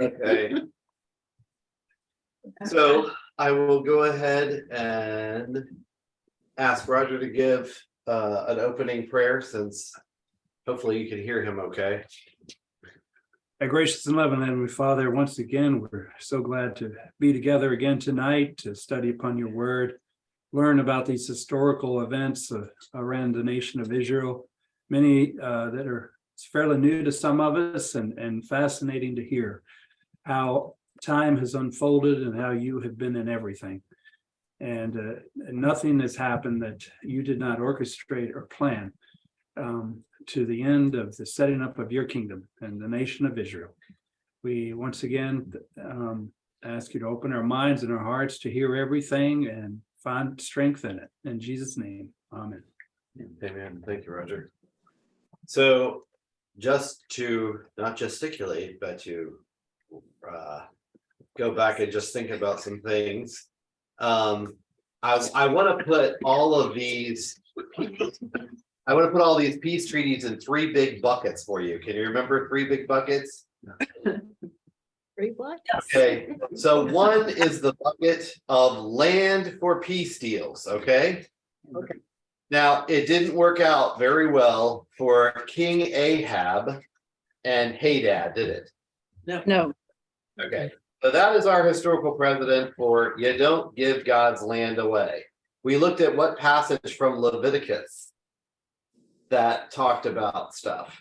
Okay. So I will go ahead and ask Roger to give an opening prayer, since hopefully you can hear him okay. Our gracious and loving Heavenly Father, once again, we're so glad to be together again tonight to study upon your word, learn about these historical events around the nation of Israel, many that are fairly new to some of us and fascinating to hear how time has unfolded and how you have been in everything. And nothing has happened that you did not orchestrate or plan to the end of the setting up of your kingdom and the nation of Israel. We once again ask you to open our minds and our hearts to hear everything and find strength in it. In Jesus' name, amen. Amen. Thank you, Roger. So just to not gesticulate, but to go back and just think about some things. I want to put all of these. I want to put all these peace treaties in three big buckets for you. Can you remember three big buckets? Three what? Okay, so one is the bucket of land for peace deals. Okay. Okay. Now, it didn't work out very well for King Ahab and Hadad, did it? No. Okay, so that is our historical precedent for you don't give God's land away. We looked at what passage from Leviticus that talked about stuff.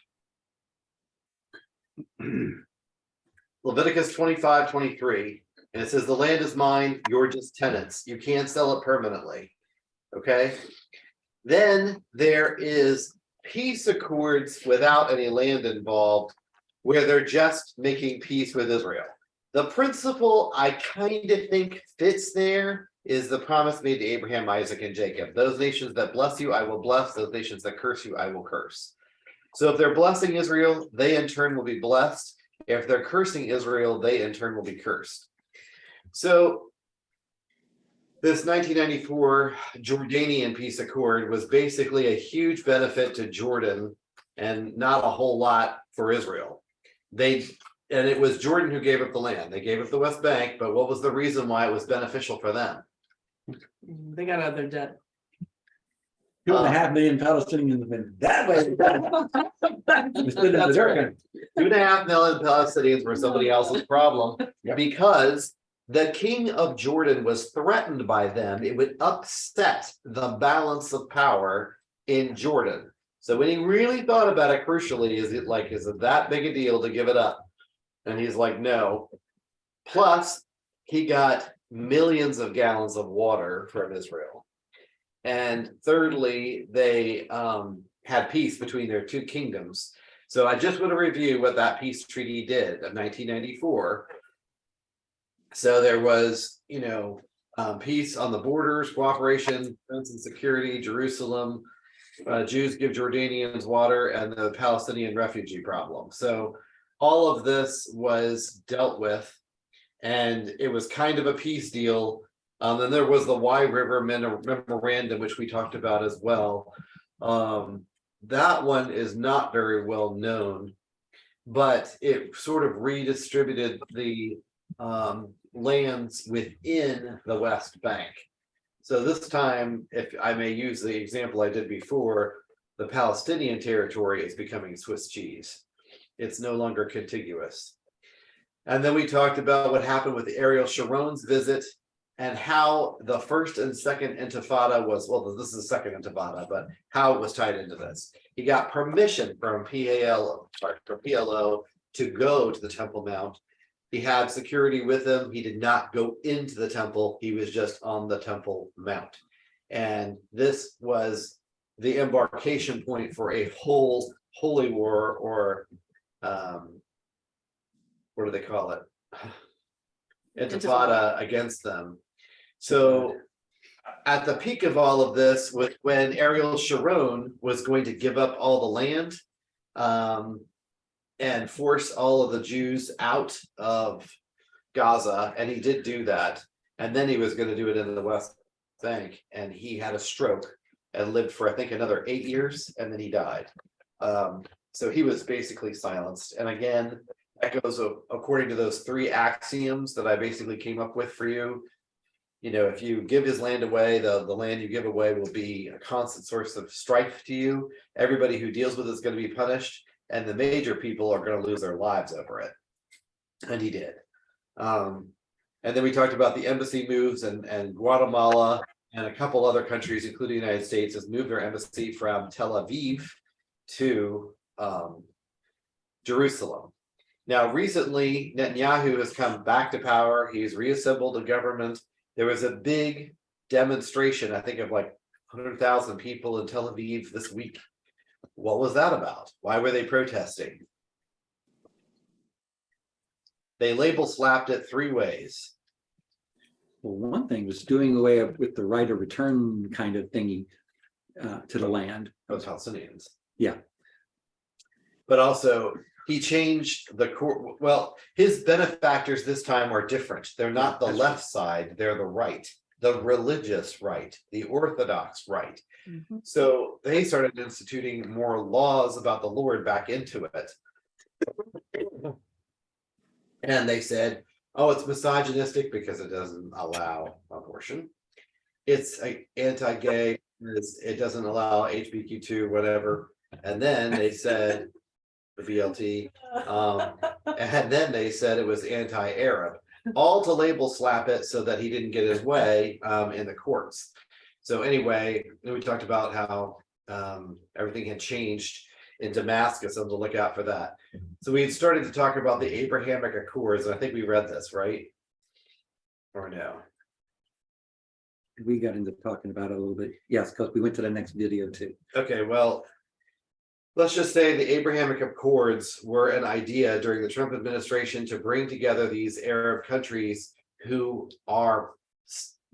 Leviticus 25:23, and it says, the land is mine, you're just tenants. You can't sell it permanently. Okay. Then there is peace accords without any land involved, where they're just making peace with Israel. The principle I kind of think fits there is the promise made to Abraham, Isaac, and Jacob. Those nations that bless you, I will bless. Those nations that curse you, I will curse. So if they're blessing Israel, they in turn will be blessed. If they're cursing Israel, they in turn will be cursed. So this 1994 Jordanian peace accord was basically a huge benefit to Jordan and not a whole lot for Israel. And it was Jordan who gave up the land. They gave up the West Bank, but what was the reason why it was beneficial for them? They got out of their debt. 2.5 million Palestinians have been that way. We stood in the dirt. 2.5 million Palestinians were somebody else's problem Yep. because the king of Jordan was threatened by them. It would upset the balance of power in Jordan. So when he really thought about it crucially, is it that big a deal to give it up? And he's like, no. Plus, he got millions of gallons of water from Israel. And thirdly, they had peace between their two kingdoms. So I just want to review what that peace treaty did of 1994. So there was, peace on the borders, cooperation, defense and security, Jerusalem, Jews give Jordanians water, and the Palestinian refugee problem. So all of this was dealt with, and it was kind of a peace deal. Then there was the Wye River memorandum, which we talked about as well. That one is not very well known, but it sort of redistributed the lands within the West Bank. So this time, if I may use the example I did before, the Palestinian territory is becoming Swiss cheese. It's no longer contiguous. And then we talked about what happened with Ariel Sharon's visit and how the first and second intifada was, well, this is the second intifada, but how it was tied into this. He got permission from PLO to go to the Temple Mount. He had security with him. He did not go into the temple. He was just on the Temple Mount. And this was the embarkation point for a whole holy war, or what do they call it? Intifada against them. So at the peak of all of this, when Ariel Sharon was going to give up all the land and force all of the Jews out of Gaza, and he did do that, and then he was going to do it in the West Bank, and he had a stroke and lived for I think another 8 years, and then he died. So he was basically silenced. And again, that goes according to those three axioms that I basically came up with for you. You know, if you give his land away, the land you give away will be a constant source of strife to you. Everybody who deals with it is going to be punished, and the major people are going to lose their lives over it. And he did. And then we talked about the embassy moves, and Guatemala and a couple other countries, including the United States, has moved their embassy from Tel Aviv to Jerusalem. Now, recently, Netanyahu has come back to power. He's reassembled a government. There was a big demonstration, I think of like 100,000 people in Tel Aviv this week. What was that about? Why were they protesting? They label slapped it three ways. Well, one thing was doing away with the right of return kind of thingy to the land. Of Palestinians. Yeah. But also, he changed the court. Well, his benefactors this time are different. They're not the left side, they're the right, the religious right, the Orthodox right. Mhm. So they started instituting more laws about the Lord back into it. And they said, oh, it's misogynistic because it doesn't allow abortion. It's anti-gay, it doesn't allow HBQ2, whatever. And then they said, the BLT, and then they said it was anti-Arab, all to label slap it so that he didn't get his way in the courts. So anyway, we talked about how everything had changed in Damascus, and to look out for that. So we had started to talk about the Abrahamic Accords, and I think we read this, right? Or no? We got into talking about it a little bit. Yes, because we went to the next video too. Okay, well, let's just say the Abrahamic Accords were an idea during the Trump administration to bring together these Arab countries who are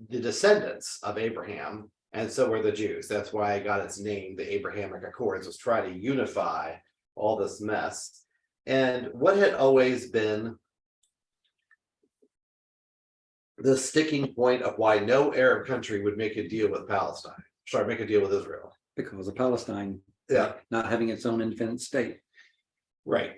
the descendants of Abraham, and so were the Jews. That's why it got its name, the Abrahamic Accords, was try to unify all this mess. And what had always been the sticking point of why no Arab country would make a deal with Palestine, make a deal with Israel? Because of Palestine Yeah, not having its own independent state. right.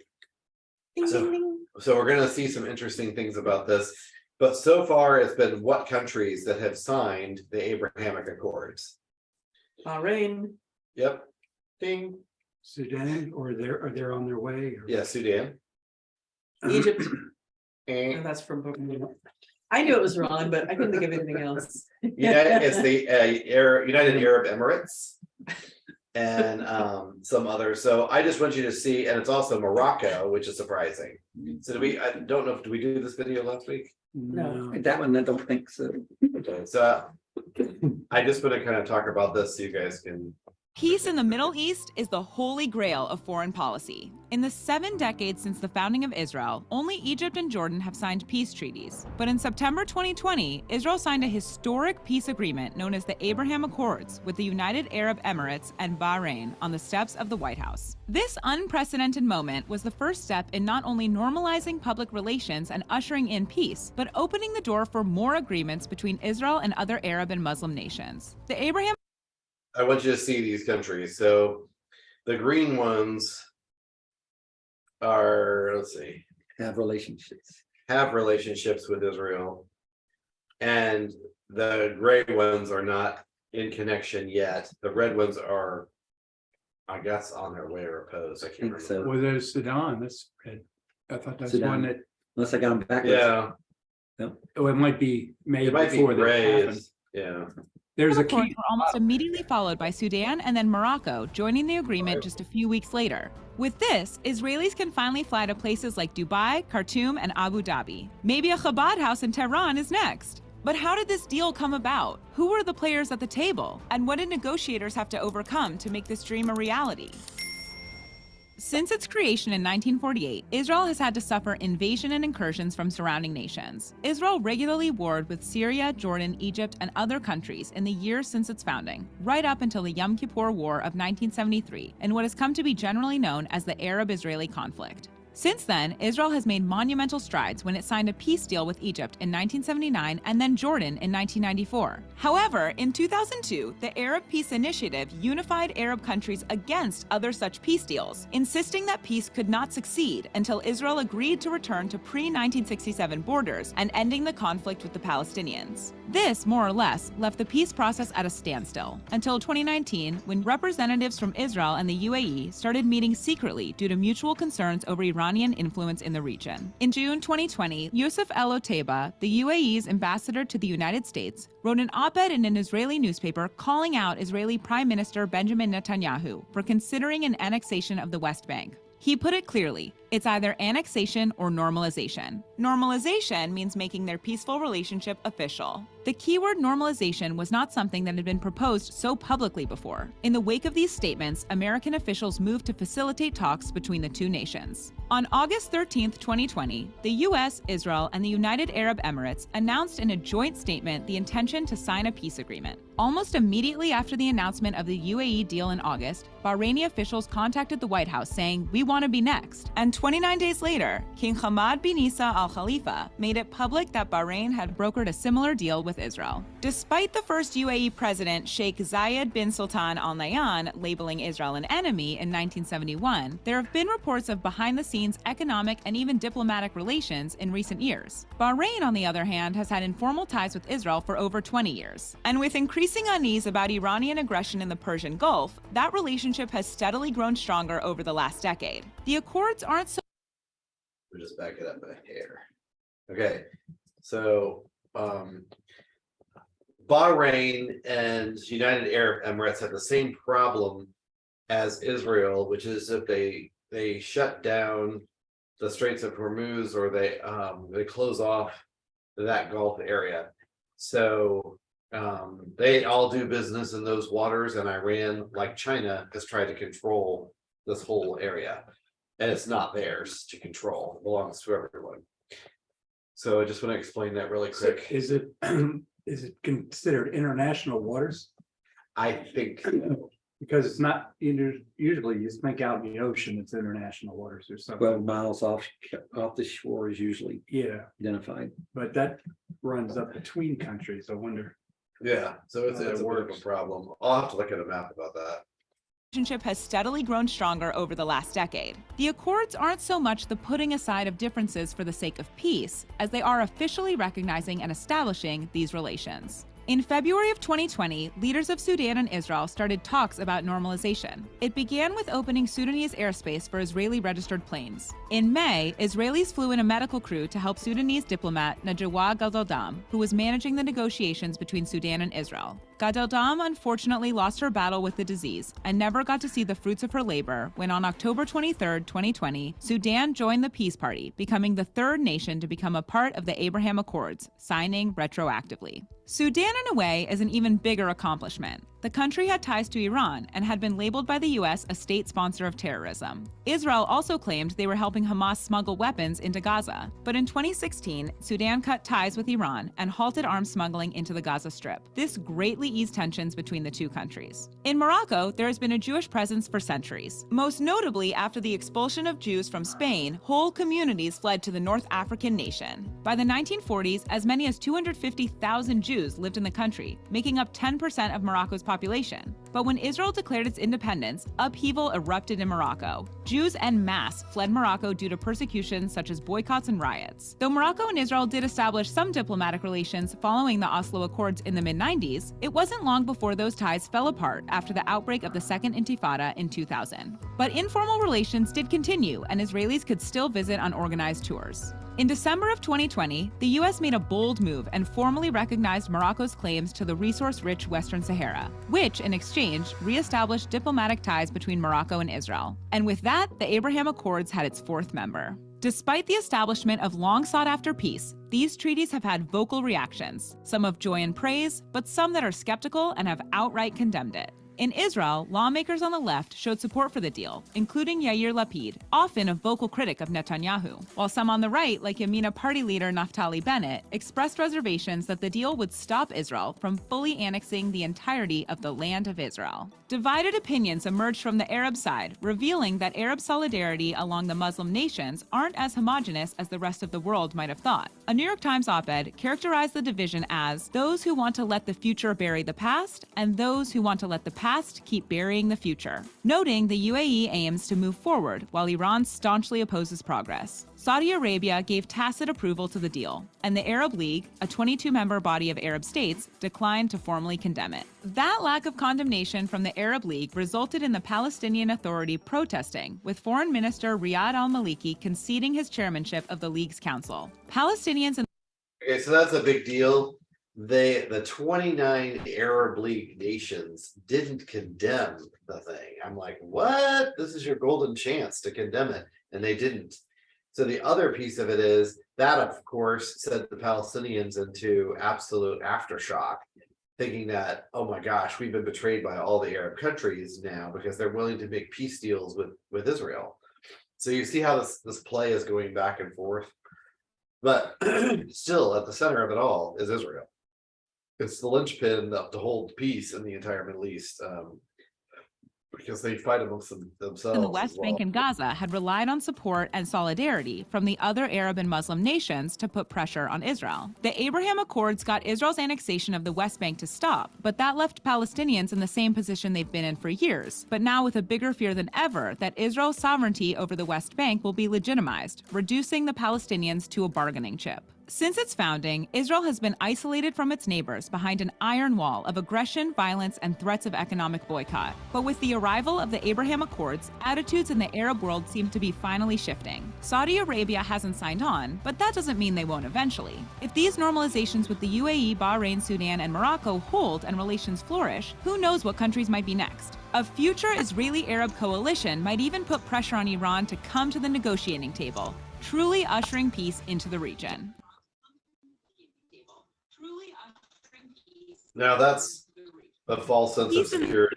Ding, So- ding, ding. So we're gonna see some interesting things about this, but so far it's been what countries that have signed the Abrahamic Accords? Bahrain, Yep. Ding. Sudan, or they're on their way? Or- Yeah, Sudan. Egypt, And and that's from Bahrain. I knew it was wrong, but I couldn't think of anything else. it's the United Arab Emirates. And some others. So I just want you to see, and it's also Morocco, which is surprising. So I don't know, did we do this video last week? No. That one, I don't think so. Okay, so I just want to kind of talk about this so you guys can. Peace in the Middle East is the holy grail of foreign policy. In the 7 decades since the founding of Israel, only Egypt and Jordan have signed peace treaties. But in September 2020, Israel signed a historic peace agreement known as the Abraham Accords with the United Arab Emirates and Bahrain on the steps of the White House. This unprecedented moment was the first step in not only normalizing public relations and ushering in peace, but opening the door for more agreements between Israel and other Arab and Muslim nations. The Abraham I want you to see these countries. So the green ones are, let's see, Have relationships. have relationships with Israel. And the gray ones are not in connection yet. The red ones are, I guess, on their way or opposed. I can't think remember. so. Well, there's Sudan, that's red. I thought that's Sudan. one that, Unless I got them backwards. Yeah, oh, it might be made it might be before that gray. happened. Yeah. There's a Accords key, were almost immediately followed by Sudan and then Morocco, joining the agreement just a few weeks later. With this, Israelis can finally fly to places like Dubai, Khartoum, and Abu Dhabi. Maybe a Chabad house in Tehran is next. But how did this deal come about? Who were the players at the table? And what did negotiators have to overcome to make this dream a reality? Since its creation in 1948, Israel has had to suffer invasion and incursions from surrounding nations. Israel regularly warred with Syria, Jordan, Egypt, and other countries in the years since its founding, right up until the Yom Kippur War of 1973, in what has come to be generally known as the Arab-Israeli conflict. Since then, Israel has made monumental strides when it signed a peace deal with Egypt in 1979 and then Jordan in 1994. However, in 2002, the Arab Peace Initiative unified Arab countries against other such peace deals, insisting that peace could not succeed until Israel agreed to return to pre-1967 borders and ending the conflict with the Palestinians. This, more or less, left the peace process at a standstill until 2019, when representatives from Israel and the UAE started meeting secretly due to mutual concerns over Iranian influence in the region. In June 2020, Youssef El Otaiba, the UAE's ambassador to the United States, wrote an op-ed in an Israeli newspaper calling out Israeli Prime Minister Benjamin Netanyahu for considering an annexation of the West Bank. He put it clearly, it's either annexation or normalization. Normalization means making their peaceful relationship official. The keyword normalization was not something that had been proposed so publicly before. In the wake of these statements, American officials moved to facilitate talks between the two nations. On August 13, 2020, the US, Israel, and the United Arab Emirates announced in a joint statement the intention to sign a peace agreement. Almost immediately after the announcement of the UAE deal in August, Bahraini officials contacted the White House saying, "We want to be next." And 29 days later, King Hamad bin Isa Al Khalifa made it public that Bahrain had brokered a similar deal with Israel. Despite the first UAE president, Sheikh Zayed bin Sultan Al Nahyan, labeling Israel an enemy in 1971, there have been reports of behind-the-scenes economic and even diplomatic relations in recent years. Bahrain, on the other hand, has had informal ties with Israel for over 20 years. And with increasing unease about Iranian aggression in the Persian Gulf, that relationship has steadily grown stronger over the last decade. The accords aren't so We'll just back it up a hair. Okay, so Bahrain and United Arab Emirates have the same problem as Israel, which is if they shut down the Straits of Hormuz, or they close off that Gulf area. So they all do business in those waters, and Iran, like China, has tried to control this whole area. And it's not theirs to control, it belongs to everyone. So I just want to explain that really quick. Is it considered international waters? I think Because it's not, usually you think out in the ocean, it's international waters or something. 12 miles off the shore is usually Yeah, identified. but that runs up between countries, I wonder. yeah, so it's How that a bit of works. a problem. I'll have to look at a map about that. relationship has steadily grown stronger over the last decade. The accords aren't so much the putting aside of differences for the sake of peace, as they are officially recognizing and establishing these relations. In February of 2020, leaders of Sudan and Israel started talks about normalization. It began with opening Sudanese airspace for Israeli-registered planes. In May, Israelis flew in a medical crew to help Sudanese diplomat Najwa Gadaldam, who was managing the negotiations between Sudan and Israel. Gadaldam unfortunately lost her battle with the disease and never got to see the fruits of her labor when on October 23, 2020, Sudan joined the Peace Party, becoming the third nation to become a part of the Abraham Accords, signing retroactively. Sudan, in a way, is an even bigger accomplishment. The country had ties to Iran and had been labeled by the US a state sponsor of terrorism. Israel also claimed they were helping Hamas smuggle weapons into Gaza. But in 2016, Sudan cut ties with Iran and halted arms smuggling into the Gaza Strip. This greatly eased tensions between the two countries. In Morocco, there has been a Jewish presence for centuries. Most notably, after the expulsion of Jews from Spain, whole communities fled to the North African nation. By the 1940s, as many as 250,000 Jews lived in the country, making up 10% of Morocco's population. But when Israel declared its independence, upheaval erupted in Morocco. Jews en masse fled Morocco due to persecution such as boycotts and riots. Though Morocco and Israel did establish some diplomatic relations following the Oslo Accords in the mid-90s, it wasn't long before those ties fell apart after the outbreak of the Second Intifada in 2000. But informal relations did continue, and Israelis could still visit on organized tours. In December of 2020, the US made a bold move and formally recognized Morocco's claims to the resource-rich Western Sahara, which, in exchange, re-established diplomatic ties between Morocco and Israel. And with that, the Abraham Accords had its fourth member. Despite the establishment of long-sought-after peace, these treaties have had vocal reactions, some of joy and praise, but some that are skeptical and have outright condemned it. In Israel, lawmakers on the left showed support for the deal, including Yair Lapid, often a vocal critic of Netanyahu, while some on the right, like Yamina party leader Naftali Bennett, expressed reservations that the deal would stop Israel from fully annexing the entirety of the land of Israel. Divided opinions emerged from the Arab side, revealing that Arab solidarity along the Muslim nations aren't as homogenous as the rest of the world might have thought. A New York Times op-ed characterized the division as those who want to let the future bury the past and those who want to let the past keep burying the future, noting the UAE aims to move forward while Iran staunchly opposes progress. Saudi Arabia gave tacit approval to the deal, and the Arab League, a 22-member body of Arab states, declined to formally condemn it. That lack of condemnation from the Arab League resulted in the Palestinian Authority protesting, with Foreign Minister Riyad al-Maliki conceding his chairmanship of the League's council. Palestinians and Okay, so that's a big deal. The 29 Arab League nations didn't condemn the thing. I'm like, what? This is your golden chance to condemn it, and they didn't. So the other piece of it is that, of course, sent the Palestinians into absolute aftershock, thinking that, oh my gosh, we've been betrayed by all the Arab countries now because they're willing to make peace deals with Israel. So you see how this play is going back and forth. But still, at the center of it all is Israel. It's the linchpin to hold peace in the entire Middle East, because they fight amongst themselves. in the West Bank and Gaza had relied on support and solidarity from the other Arab and Muslim nations to put pressure on Israel. The Abraham Accords got Israel's annexation of the West Bank to stop, but that left Palestinians in the same position they've been in for years, but now with a bigger fear than ever that Israel's sovereignty over the West Bank will be legitimized, reducing the Palestinians to a bargaining chip. Since its founding, Israel has been isolated from its neighbors behind an iron wall of aggression, violence, and threats of economic boycott. But with the arrival of the Abraham Accords, attitudes in the Arab world seem to be finally shifting. Saudi Arabia hasn't signed on, but that doesn't mean they won't eventually. If these normalizations with the UAE, Bahrain, Sudan, and Morocco hold and relations flourish, who knows what countries might be next? A future Israeli-Arab coalition might even put pressure on Iran to come to the negotiating table, truly ushering peace into the region. Now that's a false sense of security.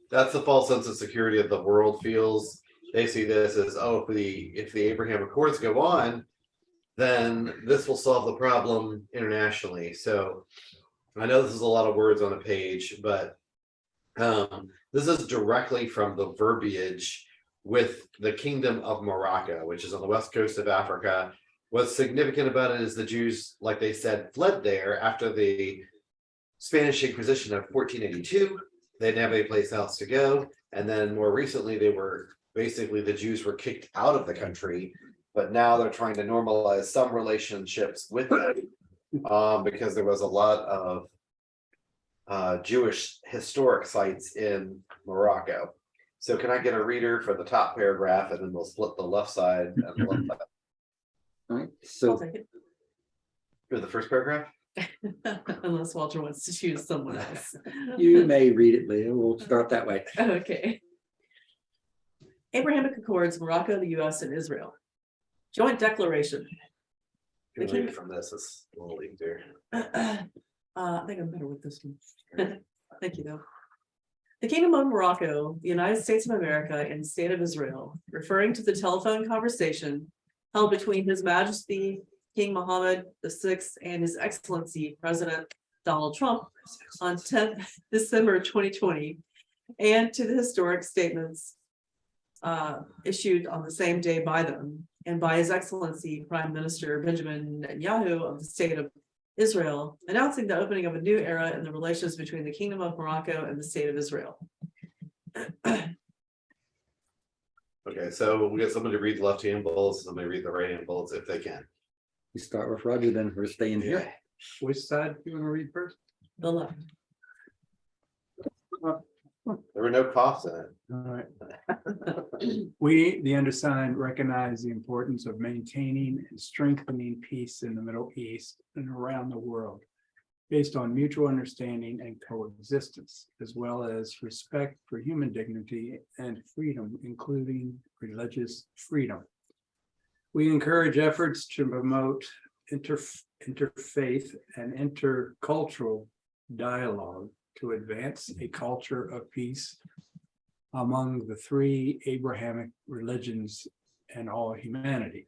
That's the false sense of security that the world feels. They see this as, oh, if the Abraham Accords go on, then this will solve the problem internationally. So I know this is a lot of words on a page, but this is directly from the verbiage with the Kingdom of Morocco, which is on the west coast of Africa. What's significant about it is the Jews, like they said, fled there after the Spanish Inquisition of 1482. They didn't have any place else to go. And then more recently, the Jews were kicked out of the country, but now they're trying to normalize some relationships with them because there was a lot of Jewish historic sites in Morocco. So can I get a reader for the top paragraph, and then we'll split the left side and the left side. All right, I'll so take it. For the first paragraph? Unless Walter wants to choose someone else. you may read it, Leah. We'll start that way. Okay. Abrahamic Accords, Morocco, the US, and Israel. Joint declaration. You can read it from this. It's a little easier. I think I'm better with this one. Thank you, though. The Kingdom of Morocco, the United States of America, and the State of Israel, referring to the telephone conversation held between His Majesty King Mohammed VI and His Excellency President Donald Trump on 10th December 2020, and to the historic statements issued on the same day by them and by His Excellency Prime Minister Benjamin Netanyahu of the State of Israel, announcing the opening of a new era in the relations between the Kingdom of Morocco and the State of Israel. Okay, so we got somebody to read the left-hand bullets, somebody read the right-hand bullets if they can. We start with Roger, then we're staying here. Which side do you want to read first? The left. There were no coughs in it. All right. We, the undersigned, recognize the importance of maintaining and strengthening peace in the Middle East and around the world, based on mutual understanding and coexistence, as well as respect for human dignity and freedom, including religious freedom. We encourage efforts to promote interfaith and intercultural dialogue to advance a culture of peace among the three Abrahamic religions and all humanity.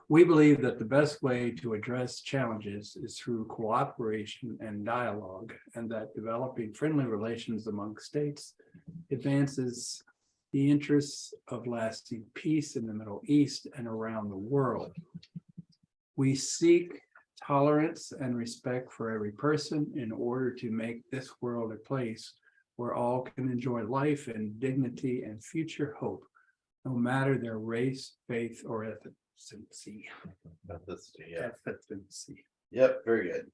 We believe that the best way to address challenges is through cooperation and dialogue, and that developing friendly relations among states advances the interests of lasting peace in the Middle East and around the world. We seek tolerance and respect for every person in order to make this world a place where all can enjoy life and dignity and future hope, no matter their race, faith, or ethnicity. Yeah. Ethnicity. Yep, very good.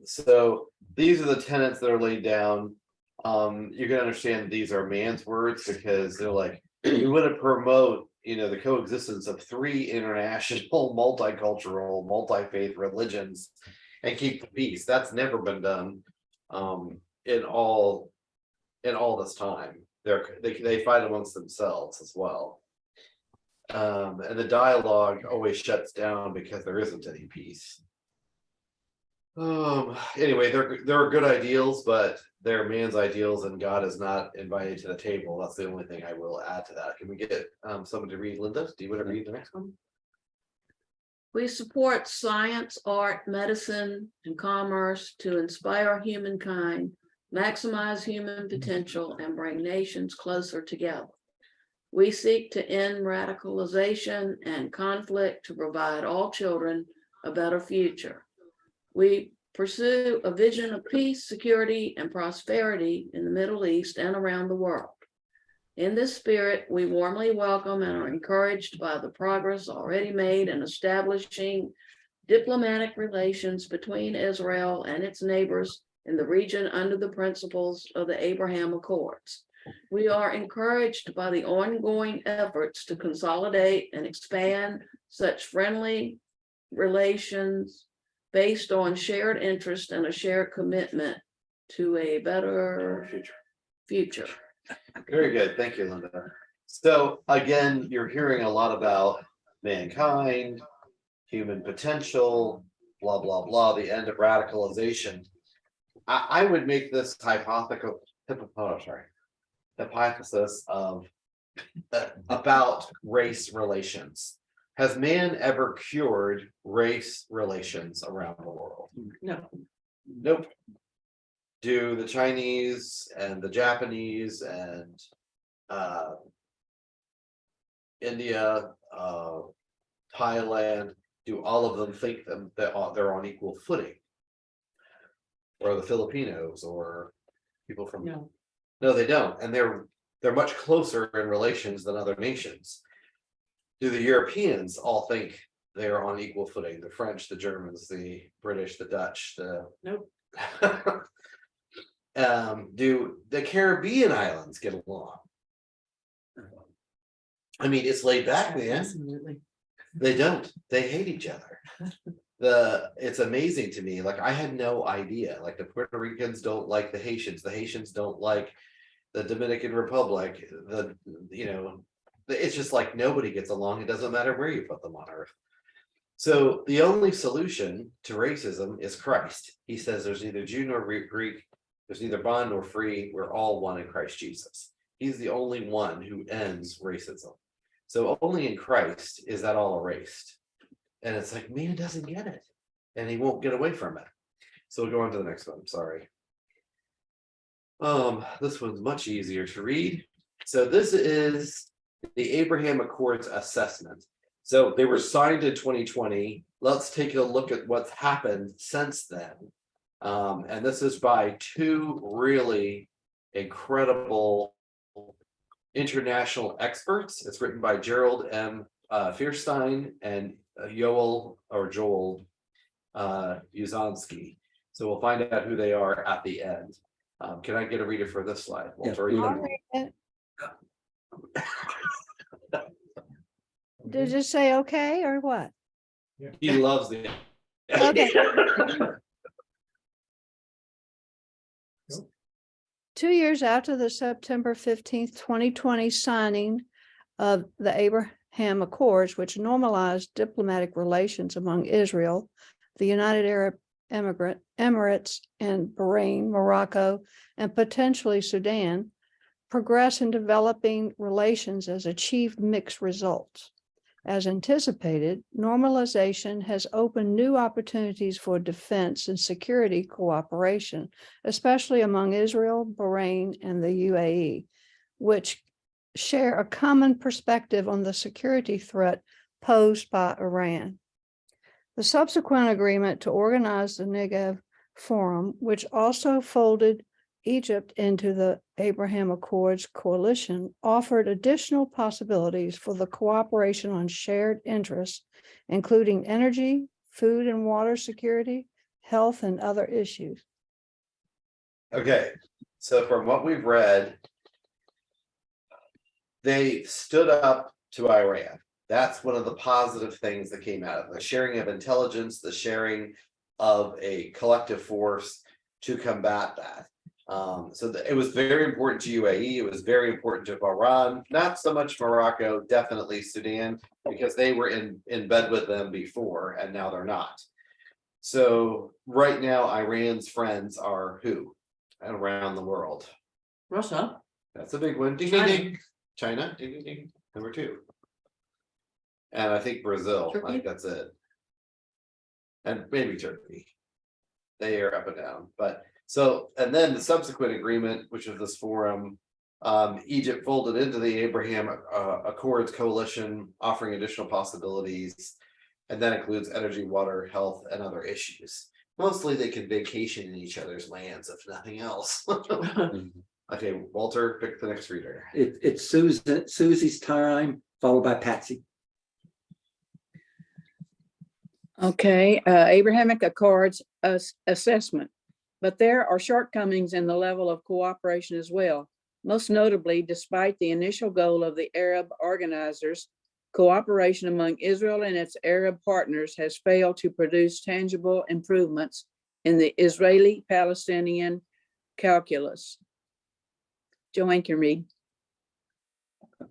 So these are the tenets that are laid down. You can understand these are man's words because they're like, we want to promote, the coexistence of three international, multicultural, multi-faith religions and keep the peace. That's never been done in all this time. They fight amongst themselves as well. And the dialogue always shuts down because there isn't any peace. Anyway, there are good ideals, but they're man's ideals, and God is not invited to the table. That's the only thing I will add to that. Can we get someone to read? Linda, do you want to read the next one? We support science, art, medicine, and commerce to inspire humankind, maximize human potential, and bring nations closer together. We seek to end radicalization and conflict to provide all children a better future. We pursue a vision of peace, security, and prosperity in the Middle East and around the world. In this spirit, we warmly welcome and are encouraged by the progress already made in establishing diplomatic relations between Israel and its neighbors in the region under the principles of the Abraham Accords. We are encouraged by the ongoing efforts to consolidate and expand such friendly relations based on shared interest and a shared commitment to a better future. Very good. Thank you, Linda. So again, you're hearing a lot about mankind, human potential, blah, blah, blah, the end of radicalization. I would make this hypothesis of about race relations. Has man ever cured race relations around the world? No, Nope. Do the Chinese and the Japanese and India, Thailand, do all of them think that they're on equal footing? Or the Filipinos or people from no, No, they don't, and they're much closer in relations than other nations. Do the Europeans all think they are on equal footing? The French, the Germans, the British, the Dutch, nope. Do the Caribbean islands get along? I mean, it's laid back, man. Absolutely. They don't. They hate each other. It's amazing to me. Like, I had no idea. Like, the Puerto Ricans don't like the Haitians don't like the Dominican Republic. It's just like nobody gets along. It doesn't matter where you put them on earth. So the only solution to racism is Christ. He says there's neither Jew nor Greek, there's neither bond nor free. We're all one in Christ Jesus. He's the only one who ends racism. So only in Christ is that all erased. And it's like, man doesn't get it, and he won't get away from it. So we'll go on to the next one. Sorry. This one's much easier to read. So this is the Abraham Accords assessment. So they were signed in 2020. Let's take a look at what's happened since then. And this is by two really incredible international experts. It's written by Gerald M. Fierstein and Joel Uzonsky. So we'll find out who they are at the end. Can I get a reader for this slide? Walter, Yes, you I'll can- read it. Did you say okay or what? He loves the. Okay. 2 years after the September 15th, 2020 signing of the Abraham Accords, which normalized diplomatic relations among Israel, the United Arab Emirates and Bahrain, Morocco, and potentially Sudan, progress in developing relations has achieved mixed results. As anticipated, normalization has opened new opportunities for defense and security cooperation, especially among Israel, Bahrain, and the UAE, which share a common perspective on the security threat posed by Iran. The subsequent agreement to organize the Negev Forum, which also folded Egypt into the Abraham Accords coalition, offered additional possibilities for the cooperation on shared interests, including energy, food and water security, health, and other issues. Okay, so from what we've read, they stood up to Iran. That's one of the positive things that came out of it. The sharing of intelligence, the sharing of a collective force to combat that. It was very important to UAE. It was very important to Bahrain, not so much Morocco, definitely Sudan, because they were in bed with them before and now they're not. So right now, Iran's friends are who around the world? Russia. That's a big one. Ding, ding, ding. China, ding, ding, ding. Number 2. And I think Brazil, I think that's it. And maybe Turkey. They are up and down, but so, and then the subsequent agreement, which is this forum, Egypt folded into the Abraham Accords coalition, offering additional possibilities. And that includes energy, water, health, and other issues. Mostly they can vacation in each other's lands, if nothing else. Okay, Walter, pick the next reader. It's Susie's time, followed by Patsy. Okay, Abrahamic Accords assessment, but there are shortcomings in the level of cooperation as well. Most notably, despite the initial goal of the Arab organizers, cooperation among Israel and its Arab partners has failed to produce tangible improvements in the Israeli-Palestinian calculus. Joanne can read.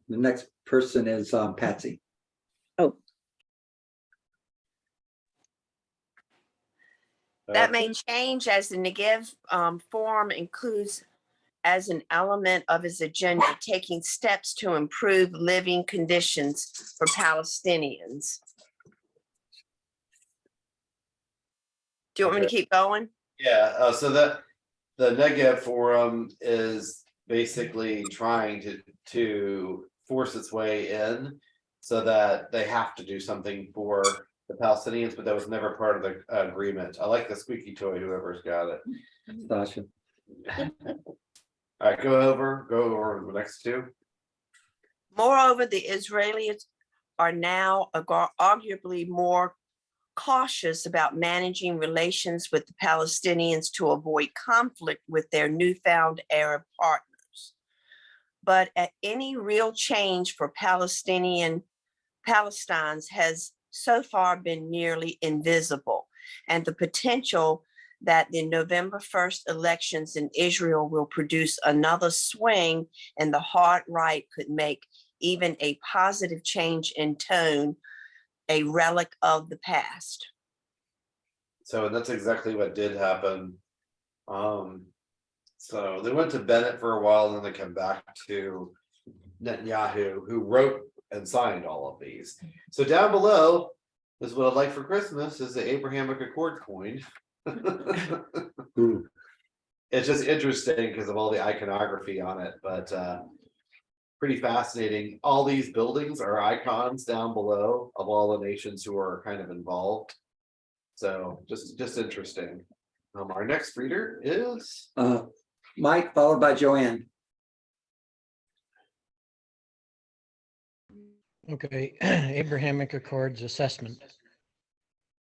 The next person is Patsy. Oh. That may change as the Negev Forum includes as an element of his agenda, taking steps to improve living conditions for Palestinians. Do you want me to keep going? Yeah, so the Negev Forum is basically trying to force its way in so that they have to do something for the Palestinians, but that was never part of the agreement. I like the squeaky toy, whoever's got it. Sasha. All right, go over the next 2. Moreover, the Israelis are now arguably more cautious about managing relations with the Palestinians to avoid conflict with their newfound Arab partners. But any real change for Palestinians has so far been nearly invisible, and the potential that the November 1st elections in Israel will produce another swing in the hard right could make even a positive change in tone a relic of the past. So that's exactly what did happen. So they went to Bennett for a while, and then they come back to Netanyahu, who wrote and signed all of these. So down below is what I'd like for Christmas is the Abrahamic Accord coin. It's just interesting because of all the iconography on it, but pretty fascinating. All these buildings are icons down below of all the nations who are kind of involved. So just interesting. Our next reader is Mike, followed by Joanne. Okay, Abrahamic Accords assessment.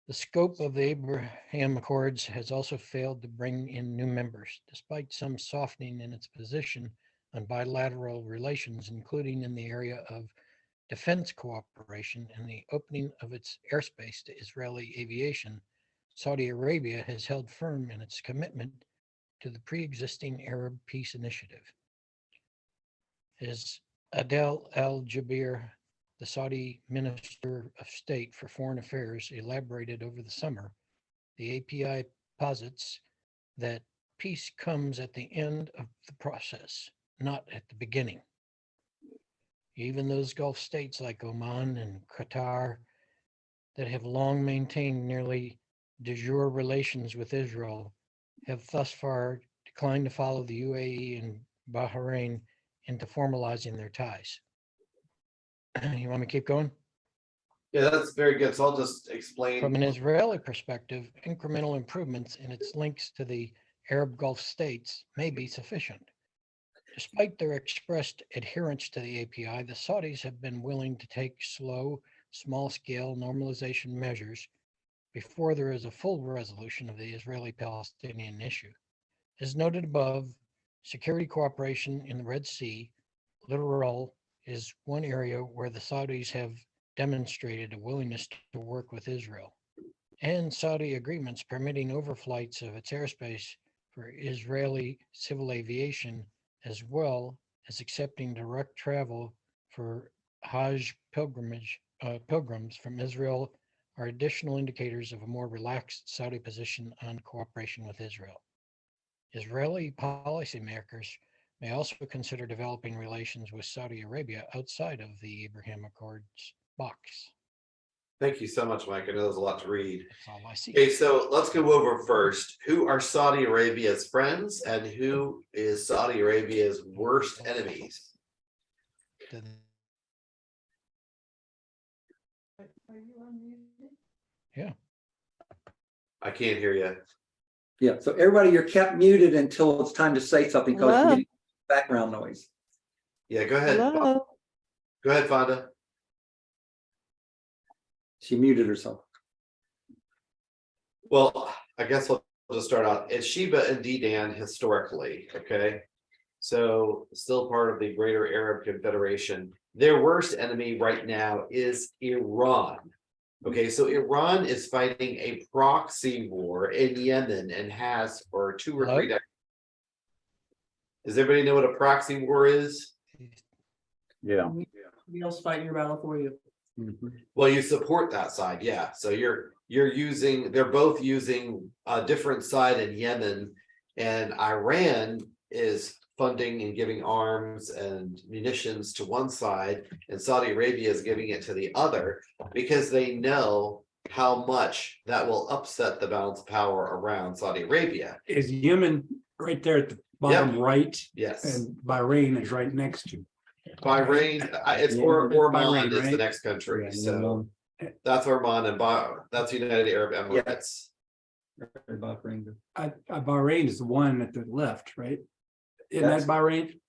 The scope of the Abraham Accords has also failed to bring in new members, despite some softening in its position on bilateral relations, including in the area of defense cooperation and the opening of its airspace to Israeli aviation. Saudi Arabia has held firm in its commitment to the pre-existing Arab Peace Initiative. As Adel Al-Jaber, the Saudi Minister of State for Foreign Affairs, elaborated over the summer, the posits that peace comes at the end of the process, not at the beginning. Even those Gulf states like Oman and Qatar that have long maintained nearly de jure relations with Israel have thus far declined to follow the UAE and Bahrain into formalizing their ties. You want me to keep going? Yeah, that's very good. So I'll just explain. From an Israeli perspective, incremental improvements in its links to the Arab Gulf states may be sufficient. Despite their expressed adherence to the API, the Saudis have been willing to take slow, small-scale normalization measures before there is a full resolution of the Israeli-Palestinian issue. As noted above, security cooperation in the Red Sea, littoral, is one area where the Saudis have demonstrated a willingness to work with Israel, and Saudi agreements permitting overflights of its airspace for Israeli civil aviation, as well as accepting direct travel for Hajj pilgrims from Israel, are additional indicators of a more relaxed Saudi position on cooperation with Israel. Israeli policymakers may also consider developing relations with Saudi Arabia outside of the Abraham Accords box. Thank you so much, Mike. I know there's a lot to read. That's all I see. Okay, so let's go over first. Who are Saudi Arabia's friends and who is Saudi Arabia's worst enemies? The- Yeah, I can't hear you. Yeah, so everybody, you're kept muted until it's time to say something because Hello? we're getting background noise. Yeah, go ahead. Hello? Go ahead, Fonda. She muted herself. Well, I guess we'll just start out. It's Sheba and Dedan historically, okay? So still part of the Greater Arab Confederation. Their worst enemy right now is Iran. Okay, so Iran is fighting a proxy war in Yemen and has for 2 or 3 Hello? decades. Does everybody know what a proxy war is? Yeah. Somebody else fighting your battle for you. Well, you support that side, yeah. So they're both using a different side in Yemen, and Iran is funding and giving arms and munitions to one side, and Saudi Arabia is giving it to the other because they know how much that will upset the balance of power around Saudi Arabia. Is Yemen right there at the bottom right? Yes, And Bahrain is right next to. Bahrain, it's Yeah, Oman Bahrain, is the right? next country, Yeah, so that's Oman and that's United Arab Emirates. Bahrain is the one at the left, right? Isn't That's- that Bahrain?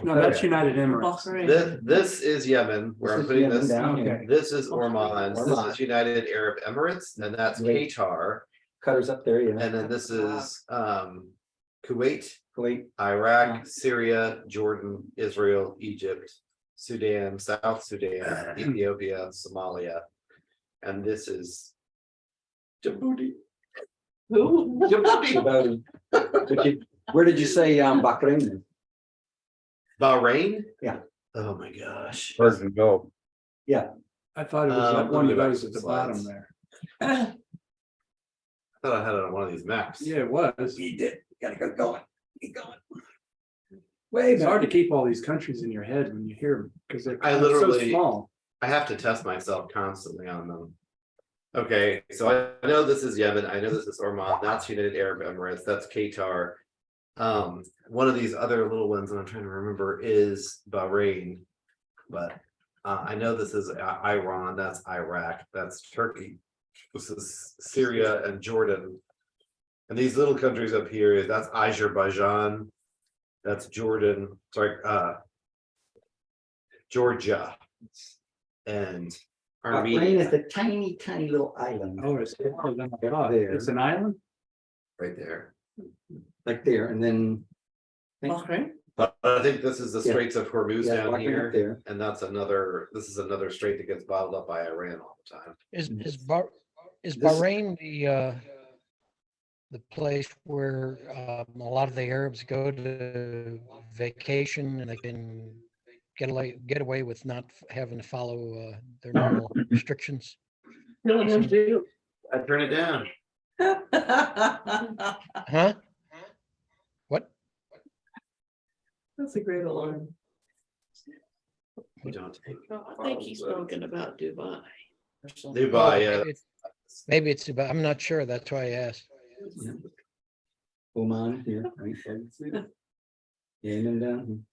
No, that's United Emirates. Bahrain. This is Yemen, where I'm putting this. Okay. This is Oman, this Oman. is United Arab Emirates, and that's Wait. Qatar, Cutter's up there, yeah. and then this is Kuwait, Wait, Iraq, Syria, Jordan, Israel, Egypt, Sudan, South Sudan, Ethiopia, Somalia. And this is Djibouti. Who? Djibouti. where did you say Bahrain? Bahrain? Yeah. Oh my gosh. I thought it was one of Let me go back those to at the the bottom slides. there. I thought I had it on one of these maps. Yeah, it was. You did. Gotta go going. Keep going. Wait It's a hard to minute. keep all these countries in your head when you hear them because they're I so literally- small. I have to test myself constantly on them. Okay, so I know this is Yemen, I know this is Oman, that's United Arab Emirates, that's Qatar. One of these other little ones that I'm trying to remember is Bahrain. But I know this is Iran, that's Iraq, that's Turkey. This is Syria and Jordan. And these little countries up here, that's Azerbaijan, that's Jordan, sorry, Georgia. And Bahrain Armenia, is a tiny, tiny little island. Oh, it's smaller than I thought. There. It's an island? right there. Like there, and then. Bahrain? But I think this is the Yeah. Straits of Hormuz Yeah, down Bahrain up here, there. and this is another strait that gets bottled up by Iran all the time. Is This- Bahrain the place where a lot of the Arabs go to vacation and they can get away with not having to follow their normal restrictions? Killing him too. I turn it down. Huh? What? That's a great alarm. We don't take I think he's spoken about Dubai. Dubai, yeah. Maybe it's about, I'm not sure. That's why I asked. Oman here, right? Yemen down.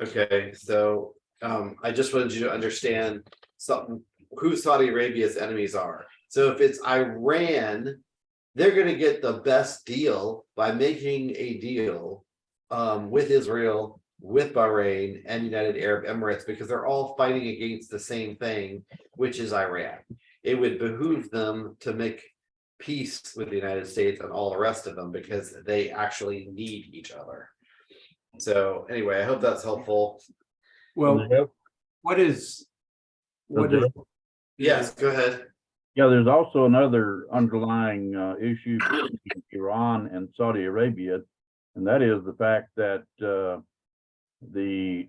Okay, so I just wanted you to understand something, who Saudi Arabia's enemies are. So if it's Iran, they're gonna get the best deal by making a deal with Israel, with Bahrain and United Arab Emirates, because they're all fighting against the same thing, which is Iran. It would behoove them to make peace with the United States and all the rest of them because they actually need each other. So anyway, I hope that's helpful. Well, what is? Yes, go ahead. Yeah, there's also another underlying issue between Iran and Saudi Arabia, and that is the fact that the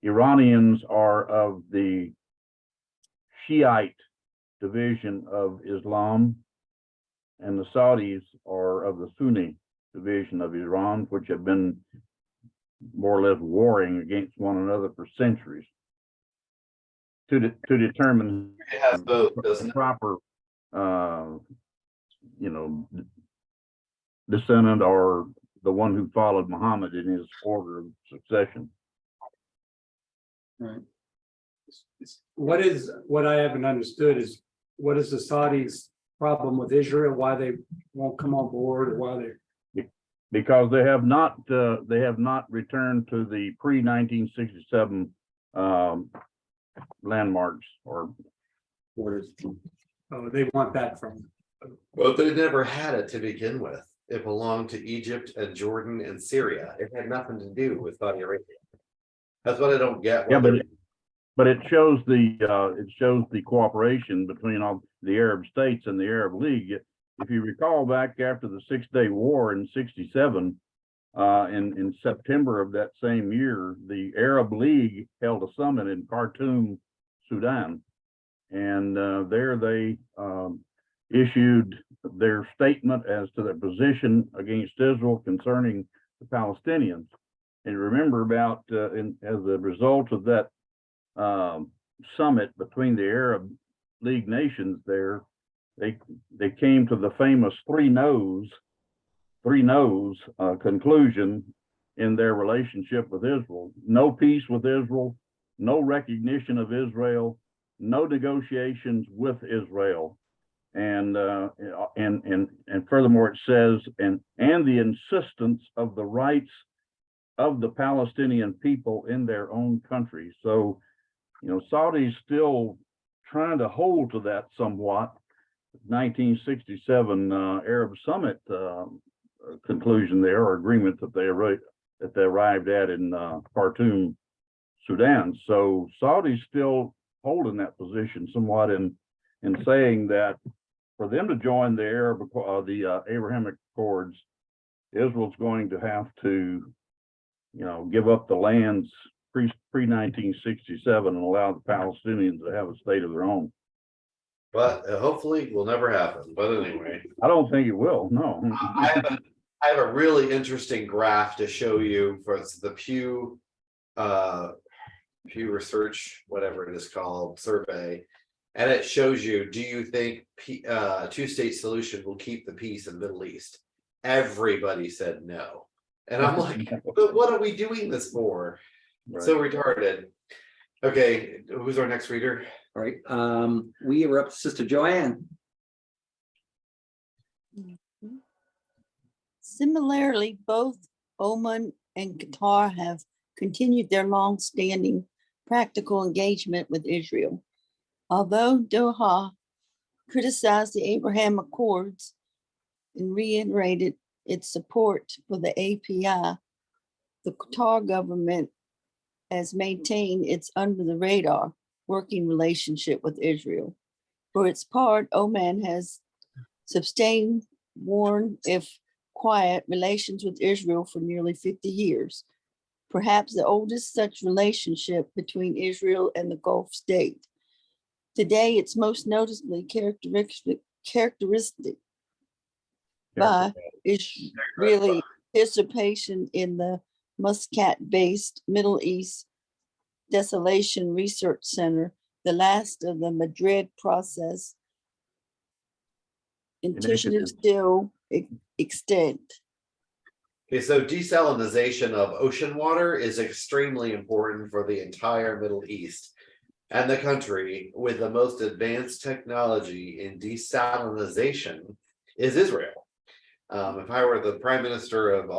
Iranians are of the Shiite division of Islam, and the Saudis are of the Sunni division of Iran, which have been more or less warring against one another for centuries. To determine It has both, the doesn't it? proper, descendant or the one who followed Muhammad in his order of succession. Right. What I haven't understood is, what is the Saudis' problem with Israel? Why they won't come on board, or why they? Because they have not returned to the pre-1967 landmarks or Borders. Oh, they want that from. Well, they never had it to begin with. It belonged to Egypt and Jordan and Syria. It had nothing to do with Saudi Arabia. That's what I don't get. yeah, but it shows the cooperation between all the Arab states and the Arab League. If you recall back after the 6-Day War in '67, in September of that same year, the Arab League held a summit in Khartoum, Sudan, and there they issued their statement as to their position against Israel concerning the Palestinians. And remember about as a result of that summit between the Arab League nations there, they came to the famous three no's conclusion in their relationship with Israel. No peace with Israel, no recognition of Israel, no negotiations with Israel. And furthermore, it says, and the insistence of the rights of the Palestinian people in their own country. So, Saudi's still trying to hold to that somewhat. 1967 Arab Summit conclusion there, or agreement that they arrived at in Khartoum, Sudan. So Saudi's still holding that position somewhat in saying that for them to join the Abrahamic Accords, Israel's going to have to, give up the lands pre-1967 and allow the Palestinians to have a state of their own. But hopefully will never happen. But anyway, I don't think it will. No. I have a really interesting graph to show you for the Pew Research, whatever it is called, survey. And it shows you, do you think two-state solution will keep the peace in the Middle East? Everybody said no. And I'm like, but what are we doing this for? Right. So retarded. Okay, who's our next reader? All right, we were up to Sister Joanne. Similarly, both Oman and Qatar have continued their long-standing practical engagement with Israel. Although Doha criticized the Abraham Accords and reiterated its support for the API, the Qatar government has maintained its under-the-radar working relationship with Israel. For its part, Oman has sustained warm, if quiet, relations with Israel for nearly 50 years, perhaps the oldest such relationship between Israel and the Gulf state. Today, it's most noticeably characteristic by Israeli participation in the Muscat-based Middle East Desolation Research Center, the last of the Madrid process initiatives still extant. Okay, so desalinization of ocean water is extremely important for the entire Middle East. And the country with the most advanced technology in desalinization is Israel. If I were the Prime Minister of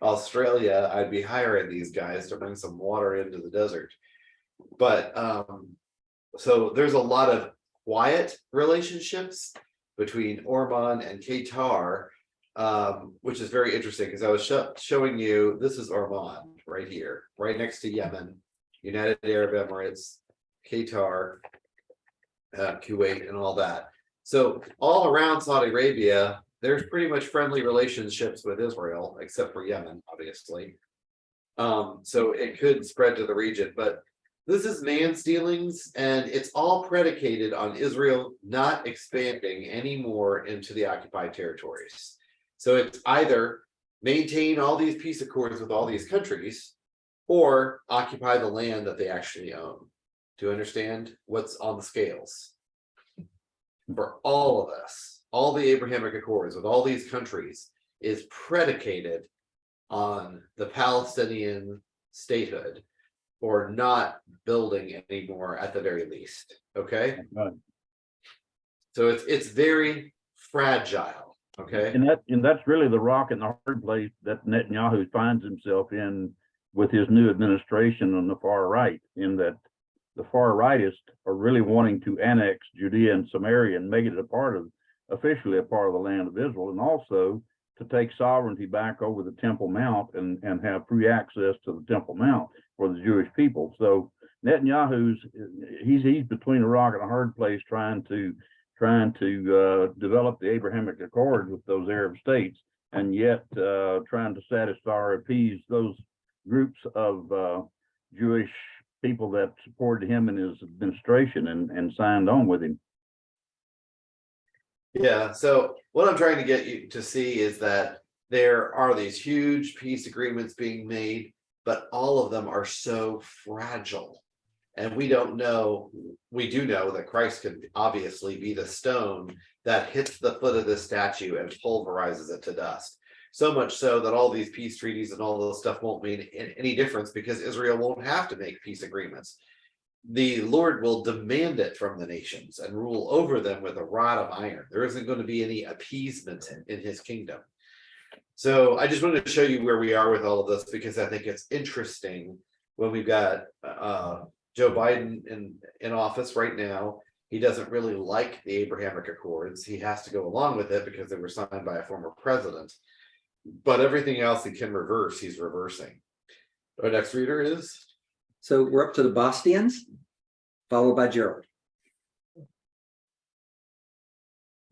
Australia, I'd be hiring these guys to bring some water into the desert. But so there's a lot of quiet relationships between Oman and Qatar, which is very interesting because I was showing you, this is Oman right here, right next to Yemen, United Arab Emirates, Qatar, Kuwait, and all that. So all around Saudi Arabia, there's pretty much friendly relationships with Israel, except for Yemen, obviously. So it could spread to the region, but this is man's dealings, and it's all predicated on Israel not expanding anymore into the occupied territories. So it's either maintain all these peace accords with all these countries, or occupy the land that they actually own. To understand what's on the scales for all of us, all the Abrahamic Accords with all these countries is predicated on the Palestinian statehood or not building anymore at the very least. Okay. Right. So it's very fragile. Okay. And that's really the rock and the hard place that Netanyahu finds himself in with his new administration on the far right, in that the far rightists are really wanting to annex Judea and Samaria and make it officially a part of the land of Israel, and also to take sovereignty back over the Temple Mount and have free access to the Temple Mount for the Jewish people. So Netanyahu's he's between a rock and a hard place, trying to develop the Abrahamic Accords with those Arab states, and yet trying to satisfy or appease those groups of Jewish people that supported him in his administration and signed on with him. Yeah, so what I'm trying to get you to see is that there are these huge peace agreements being made, but all of them are so fragile. And we don't know, we do know that Christ could obviously be the stone that hits the foot of this statue and pulverizes it to dust. So much so that all these peace treaties and all this stuff won't mean any difference because Israel won't have to make peace agreements. The Lord will demand it from the nations and rule over them with a rod of iron. There isn't going to be any appeasement in his kingdom. So I just wanted to show you where we are with all of this, because I think it's interesting when we've got Joe Biden in office right now. He doesn't really like the Abrahamic Accords. He has to go along with it because they were signed by a former president. But everything else he can reverse, he's reversing. Our next reader is? So we're up to the Bostians, followed by Gerald.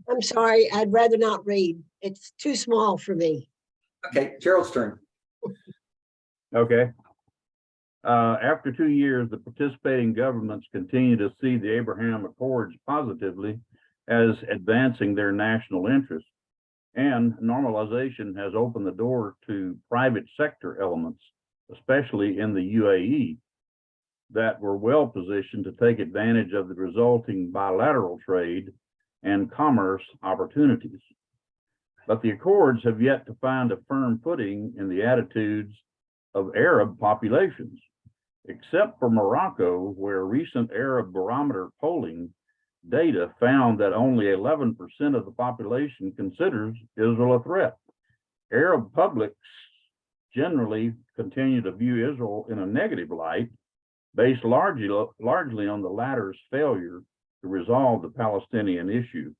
I'm sorry, I'd rather not read. It's too small for me. Okay, Gerald's turn. Okay. After 2 years, the participating governments continue to see the Abraham Accords positively as advancing their national interests, and normalization has opened the door to private sector elements, especially in the UAE, that were well positioned to take advantage of the resulting bilateral trade and commerce opportunities. But the Accords have yet to find a firm footing in the attitudes of Arab populations, except for Morocco, where recent Arab barometer polling data found that only 11% of the population considers Israel a threat. Arab publics generally continue to view Israel in a negative light, based largely on the latter's failure to resolve the Palestinian issue.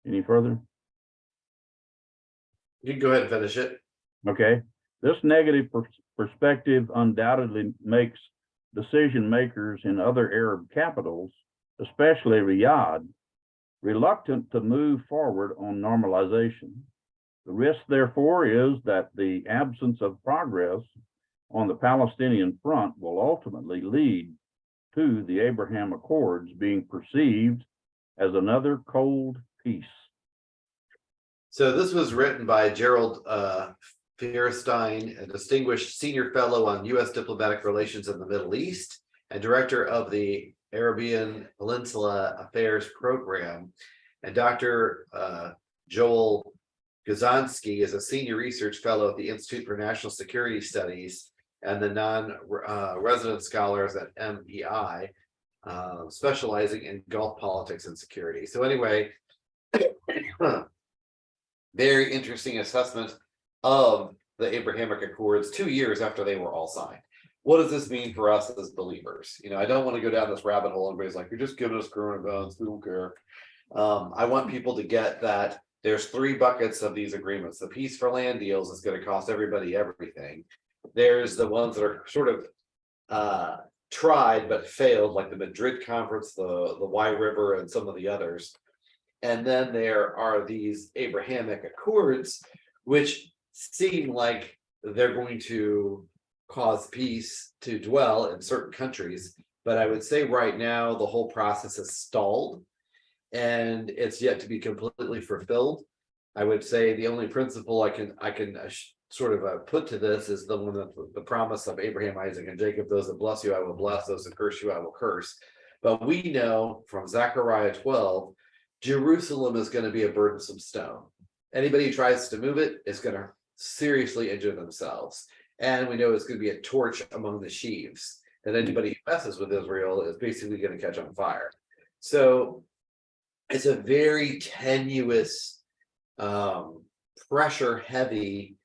Any further? You can go ahead and finish it. Okay. This negative perspective undoubtedly makes decision makers in other Arab capitals, especially Riyadh, reluctant to move forward on normalization. The risk, therefore, is that the absence of progress on the Palestinian front will ultimately lead to the Abraham Accords being perceived as another cold peace. So this was written by Gerald Fierstein, a distinguished senior fellow on U.S. diplomatic relations in the Middle East and director of the Arabian Peninsula Affairs Program. And Dr. Joel Guzanski is a senior research fellow at the Institute for National Security Studies and the non-resident scholars at MEI, specializing in Gulf politics and security. So anyway, very interesting assessment of the Abrahamic Accords 2 years after they were all signed. What does this mean for us as believers? I don't want to go down this rabbit hole. Everybody's like, you're just giving us current events. We don't care. I want people to get that there's 3 buckets of these agreements. The peace for land deals is going to cost everybody everything. There's the ones that are sort of tried but failed, like the Madrid conference, the Wye River, and some of the others. And then there are these Abrahamic Accords, which seem like they're going to cause peace to dwell in certain countries. But I would say right now, the whole process is stalled and it's yet to be completely fulfilled. I would say the only principle I can sort of put to this is the one that the promise of Abraham, Isaac, and Jacob: those that bless you, I will bless; those that curse you, I will curse. But we know from Zechariah 12, Jerusalem is going to be a burdensome stone. Anybody who tries to move it is going to seriously injure themselves. And we know it's going to be a torch among the sheaves, that anybody who messes with Israel is basically going to catch on fire. So it's a very tenuous, pressure heavy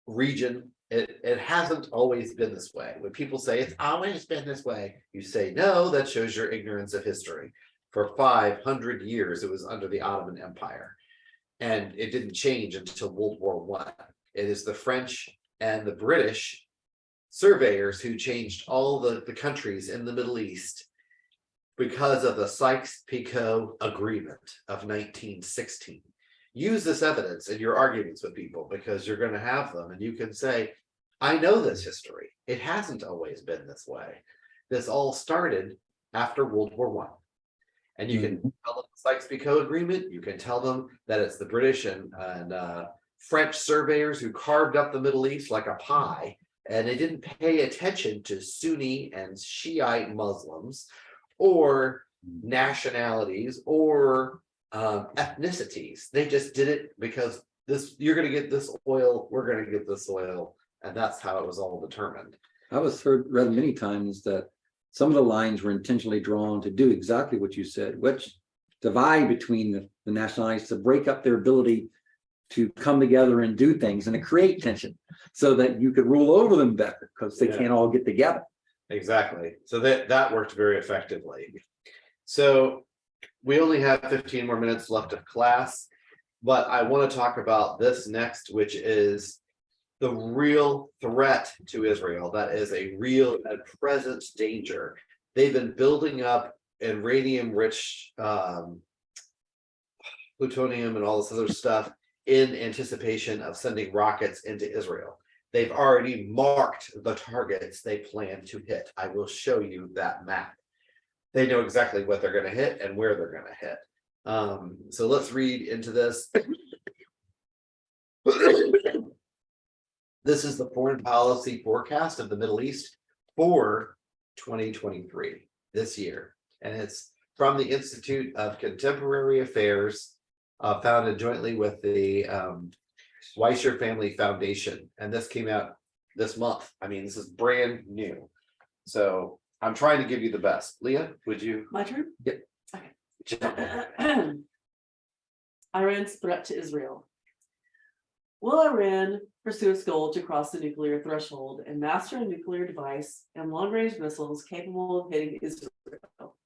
region. It hasn't always been this way. When people say it's always been this way, you say, no, that shows your ignorance of history. For 500 years, it was under the Ottoman Empire, and it didn't change until World War I. It is the French and the British surveyors who changed all the countries in the Middle East because of the Sykes-Picot Agreement of 1916. Use this evidence in your arguments with people, because you're going to have them, and you can say, I know this history. It hasn't always been this way. This all started after World War I. And you can tell them the Sykes-Picot Agreement. You can tell them that it's the British and French surveyors who carved up the Middle East like a pie, and they didn't pay attention to Sunni and Shiite Muslims or nationalities or ethnicities. They just did it because you're going to get this oil, we're going to get this oil, and that's how it was all determined. I was read many times that some of the lines were intentionally drawn to do exactly what you said, which divide between the nationalities, to break up their ability to come together and do things and to create tension so that you could rule over them better, because they can't all get together. Exactly. So that worked very effectively. So we only have 15 more minutes left of class, but I want to talk about this next, which is the real threat to Israel. That is a real and present danger. They've been building up uranium-rich plutonium and all this other stuff in anticipation of sending rockets into Israel. They've already marked the targets they plan to hit. I will show you that map. They know exactly what they're going to hit and where they're going to hit. So let's read into this. This is the foreign policy forecast of the Middle East for 2023, this year. And it's from the Institute of Contemporary Affairs, founded jointly with the Weisher Family Foundation. And this came out this month. I mean, this is brand new. So I'm trying to give you the best. Leah, would you? My turn? Yep. Okay. Iran's threat to Israel. Will Iran pursue its goal to cross the nuclear threshold and master a nuclear device and long-range missiles capable of hitting Israel?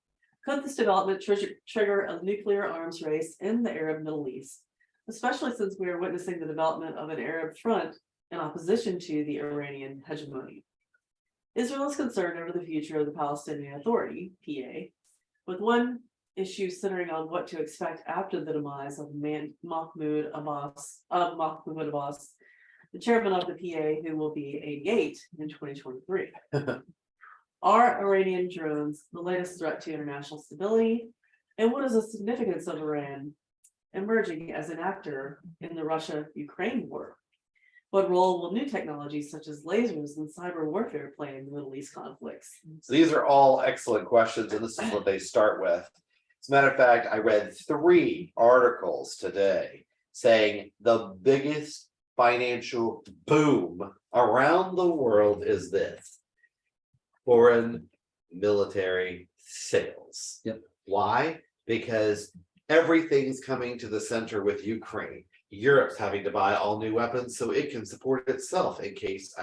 Could this development trigger a nuclear arms race in the Arab Middle East, especially since we are witnessing the development of an Arab front in opposition to the Iranian hegemony? Israel is concerned over the future of the Palestinian Authority, PA, with one issue centering on what to expect after the demise of Mahmoud Abbas, the chairman of the PA, who will be 88 in 2023. Are Iranian drones the latest threat to international stability? And what is the significance of Iran emerging as an actor in the Russia-Ukraine war? What role will new technologies such as lasers and cyber warfare play in the Middle East conflicts? So these are all excellent questions, and this is what they start with. As a matter of fact, I read 3 articles today saying the biggest financial boom around the world is this: foreign military sales. Yep. Why? Because everything's coming to the center with Ukraine. Europe's having to buy all new weapons so it can support itself in case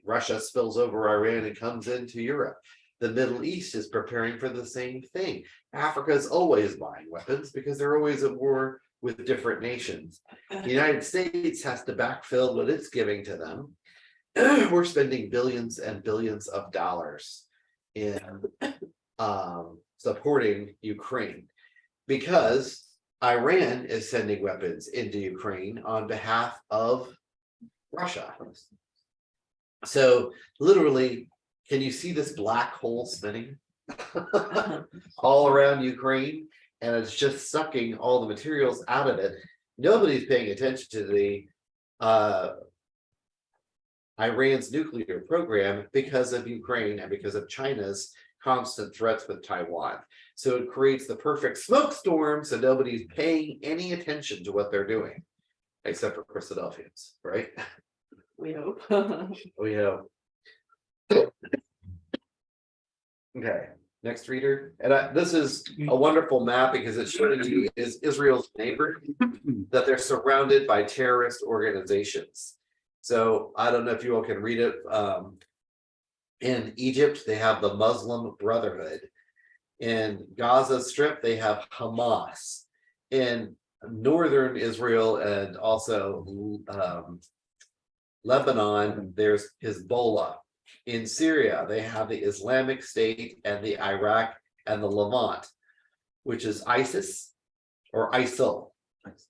Russia spills over Iran and comes into Europe. The Middle East is preparing for the same thing. Africa is always buying weapons because they're always at war with different nations. The United States has to backfill what it's giving to them. We're spending billions and billions of dollars in supporting Ukraine because Iran is sending weapons into Ukraine on behalf of Russia. So literally, can you see this black hole spinning all around Ukraine? And it's just sucking all the materials out of it. Nobody's paying attention to the Iran's nuclear program because of Ukraine and because of China's constant threats with Taiwan. So it creates the perfect smoke storm, so nobody's paying any attention to what they're doing, except for Christadelphians, right? We hope. We hope. Okay, next reader. And this is a wonderful map because it's showing you is Israel's neighbor, that they're surrounded by terrorist organizations. So I don't know if you all can read it. In Egypt, they have the Muslim Brotherhood. In Gaza Strip, they have Hamas. In northern Israel and also Lebanon, there's Hezbollah. In Syria, they have the Islamic State and the Iraq and the Levant, which is ISIS or ISIL.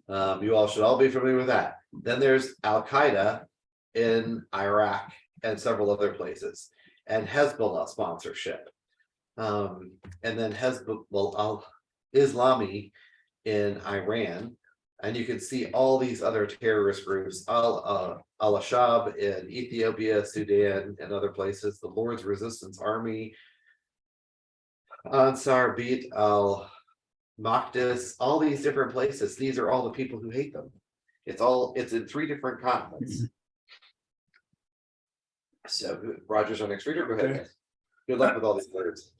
You all should all be familiar with that. Then there's Al-Qaeda in Iraq and several other places, and Hezbollah sponsorship. And then Hezbollah Islami in Iran. And you can see all these other terrorist groups, Al-Shabaab in Ethiopia, Sudan, and other places, the Lord's Resistance Army, Ansar Beit al-Maqdis, all these different places. These are all the people who hate them. It's in 3 different continents. So Roger's our next reader. Go ahead. Okay. Good luck with all these words.